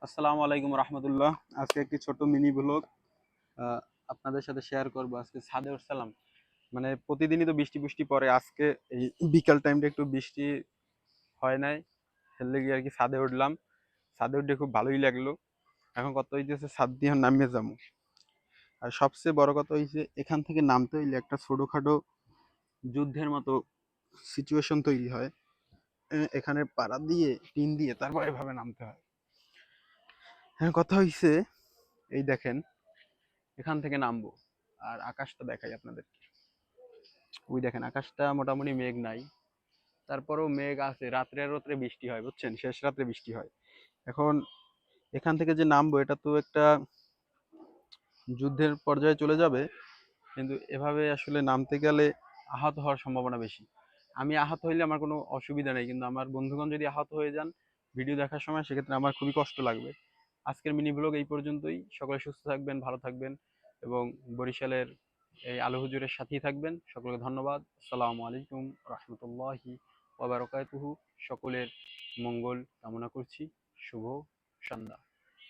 আসসালামু আলাইকুম রহমতুল্লাহ। আজকে একটি ছোট মিনি ব্লগ আপনাদের সাথে শেয়ার করবো। আজকে ছাদে উঠছিলাম, মানে প্রতিদিনই তো বৃষ্টি বৃষ্টি পড়ে, আজকে এই বিকাল টাইমটা একটু বৃষ্টি হয় নাই, হেললে গিয়ে আর কি ছাদে উঠলাম। ছাদে উঠে খুব ভালোই লাগলো। এখন কত হইতেছে ছাদ দিয়ে নামিয়ে যাবো। আর সবচেয়ে বড় কথা হয়েছে, এখান থেকে নামতে হইলে একটা ছোটখাটো যুদ্ধের মতো সিচুয়েশন তৈরি হয়। এখানে পাড়া দিয়ে টিন দিয়ে তারপর এভাবে নামতে হয়। হ্যাঁ, কথা হইছে, এই দেখেন এখান থেকে নামবো আর আকাশটা দেখাই আপনাদের। ওই দেখেন আকাশটা মোটামুটি মেঘ নাই, তারপরেও মেঘ আছে। রাত্রে রাত্রে বৃষ্টি হয়, বুঝছেন, শেষ রাত্রে বৃষ্টি হয়। এখন এখান থেকে যে নামবো এটা তো একটা যুদ্ধের পর্যায়ে চলে যাবে, কিন্তু এভাবে আসলে নামতে গেলে আহত হওয়ার সম্ভাবনা বেশি। আমি আহত হইলে আমার কোনো অসুবিধা নেই, কিন্তু আমার বন্ধুগণ যদি আহত হয়ে যান ভিডিও দেখার সময়, সেক্ষেত্রে আমার খুবই কষ্ট লাগবে। আজকের মিনি ব্লগ এই পর্যন্তই। সকলে সুস্থ থাকবেন, ভালো থাকবেন এবং বরিশালের এই আলো হুজুরের সাথেই থাকবেন। সকলকে ধন্যবাদ। আসসালামু আলাইকুম রহমতুল্লাহি ওয়া বারাকাতুহু। সকলের মঙ্গল কামনা করছি। শুভ সন্ধ্যা।